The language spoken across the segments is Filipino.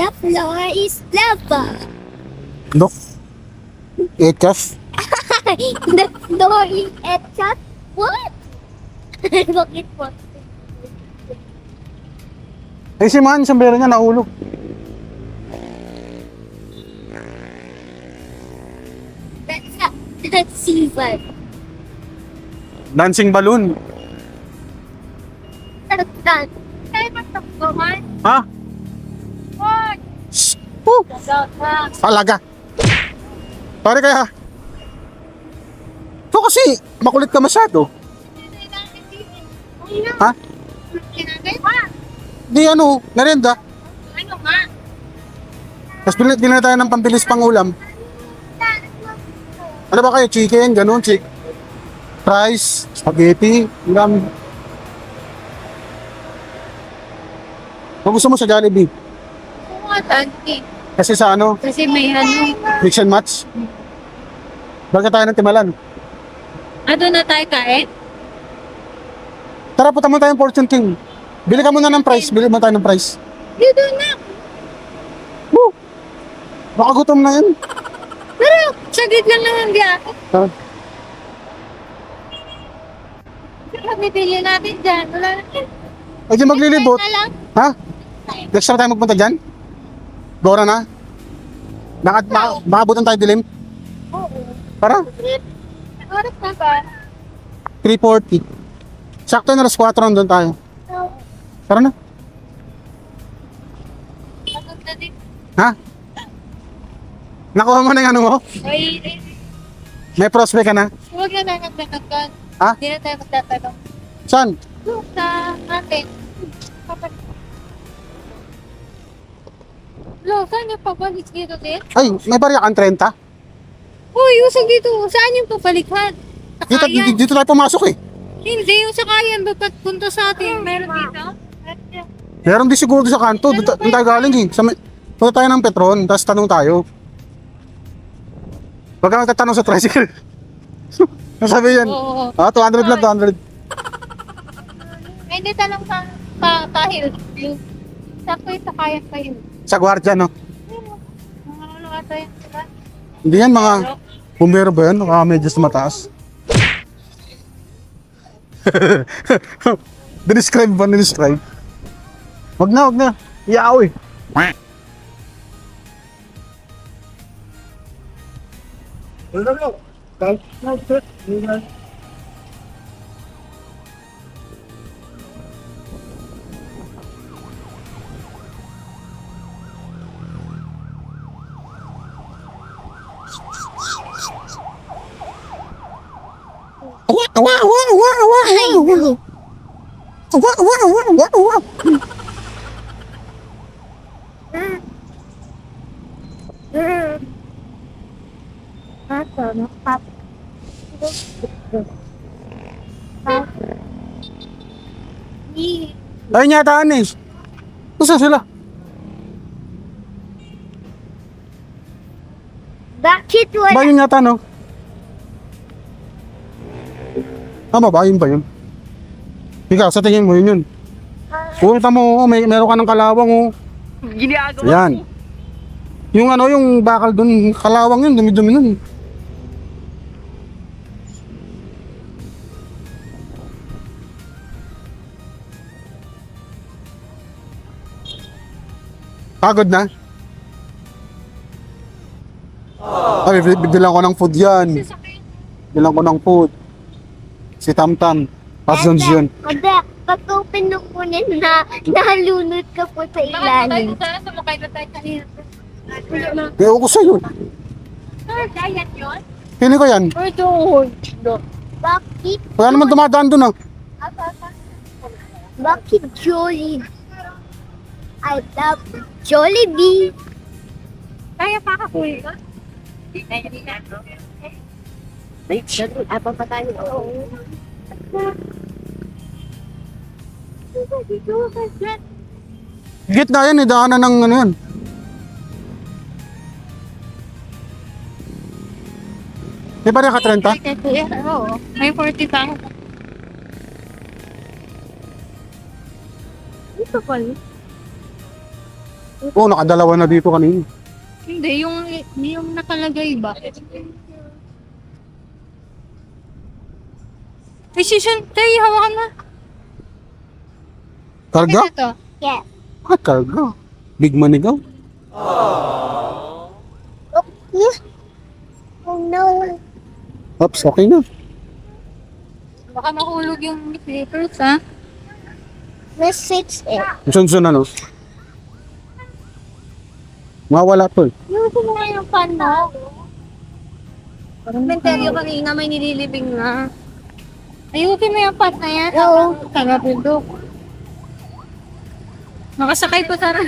The floor is lava. No? Etchas? The floor is etchat? What? Bakit po? Eh si Man, sombrero niya naulog. That's silver. Dancing balloon. Tagdan. Kaya matakbo man? Ha? What? Shh! Woo! Talaga. Pare kaya. Ito kasi, makulit ka masyado. Ha? Di ano, merienda. Ano nga? Tapos bilhin na tayo ng pambilis pang ulam. Ano ba kayo? Chicken, ganun, rice, spaghetti, ulam. Kung gusto mo sa Jollibee. Tanti. Kasi sa ano, Kasi may ano. mix and match. Baka tayo ng timalan. Doon na tayo kain? Tara, puta mo tayong Fortune King. Bili ka muna ng price. Bili mo tayo ng price. Dito na. Woo! Baka gutom na yun. Pero, saglit lang naman biya. Ha? Bibili natin dyan. Wala na. Ay, di maglilibot. Na lang. Ha? Next time tayo magpunta dyan? Gora na? Makabutan tayo dilim? Oo. Para? Oras na ba? 3:40. Sakto na alas 4 nandun tayo. Tara na. Pagod na din. Ha? Nakuha mo na yung ano mo? Ay, May prospect ka na? huwag na lang nagtatagkan. Ha? Hindi na tayo magtatanong. Saan? Doon sa atin. Lo, saan yung pabalik dito din? Ay, may barya kang 30? Uy, usag dito. Saan yung pabalikhan? Sa Dito, kayan. dito tayo pumasok eh. Hindi, yung sa kayan. Ba't punta sa atin? Meron dito? Meron din siguro doon sa kanto. Doon tayo galing eh. Punta tayo ng Petron, tapos tanong tayo. Huwag ka magtatanong sa tricycle. Nasabi yan. Oo. 200 lang, 200. Ay, hindi tanong sa tahil. Yung sakto yung sa kayan kayo. Sa gwardiya, no? Mga ano ata yun, diba? Hindi yan, mga bumbero ba yan? Mga medyas mataas. Dinescribe ba? Dinescribe? Wag na, wag na. Iyaw eh. Ayun yata, ano eh. Gusto sila. Bakit wala? Ba yun yata, no? Tama ba? Yun ba yun? Ikaw, sa tingin mo yun yun. Kita mo, meron ka ng kalawang, oh. Ginagawa Ayan. Yung ano, yung bakal dun, kalawang yun, dumi-dumi nun. Pagod na? Ay, bibilang ko ng food yan. Bilang ko ng food. Si Tamtam. Pasons yun. Kada, pag open ng kunin na nalunod ka po sa ilalim. Sana sumakay na tayo kanina. Ewan ko sa'yo. Sir, giant yun? Pili ko yan. Or doon? Bakit? Kaya naman dumadaan dun ah. Bakit Jollibee? I love Jollibee. Kaya pa ka po eh. Abang pa tayo. Gitna yan eh, daanan ng ano yan. Di ba rin ka 30? Oo. May 40 pa. Ito pala. Oo, nakadalawa na dito kanina. Hindi, yung nakalagay ba? Ay, Shishan, tayo, hawakan na. Karga? Ano to? Yeah. Ah, karga. Big manigaw. Yeah. Oh no. Oops, okay na. Baka mahulog yung slippers, ha? Message it. Sunsun ano? Mawala to eh. Yung mo yung pan mo. Menteryo kanina, may nililibing na. Ayusin mo yung pot na yan. Oo. Tagapindok. Makasakay po sana.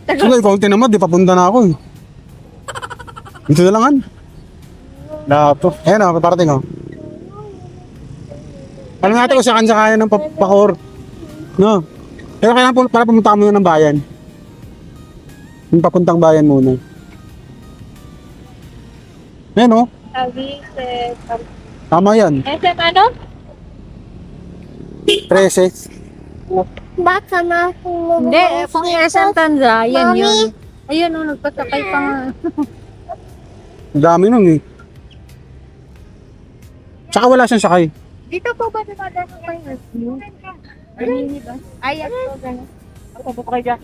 Sige, konti naman, di papunta na ako eh. Dito na lang han. Lato. Ayan o, parating o. Alam natin kung saan kaya ng pakor. No? Pero kailangan para pumunta ka muna ng bayan. Yung papuntang bayan muna. Ayan o. Sabi, Tama yan. SM ano? 13. Baka na ako. Hindi, kung SM Tanza, yan Mami. yun. Ayun, nagpasakay pa nga. Ang dami nun eh. Tsaka wala siyang sakay. Dito po ba dumadaan kayo? Ba? Ayan po, gano'n. Ako po kayo dyan.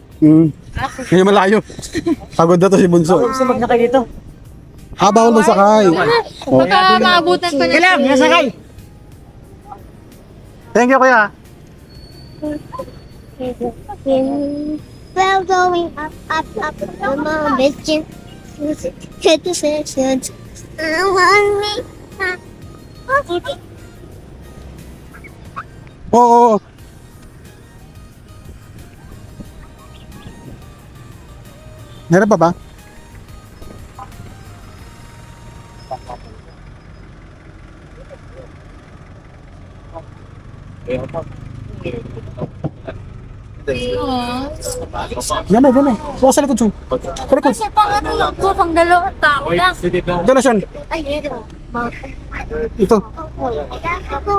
Ngayon malayo. Pagod na to si Bunso. Gusto magnakay dito. Ah, bawal ng sakay. Oh. Baka maabutan pa na. Kailan, nasakay. Thank you, kuya. Well, going up, up, up, the mom bitches. Hit the sections. I want me. Oo, oo, oo. Meron pa ba? Dami, dami. Bukas sa likod, Sun. Sa likod. Kasi pang ano lang po, pang dalawang tao lang. Doon na, Sun. Ay, ito. Ito. Ako.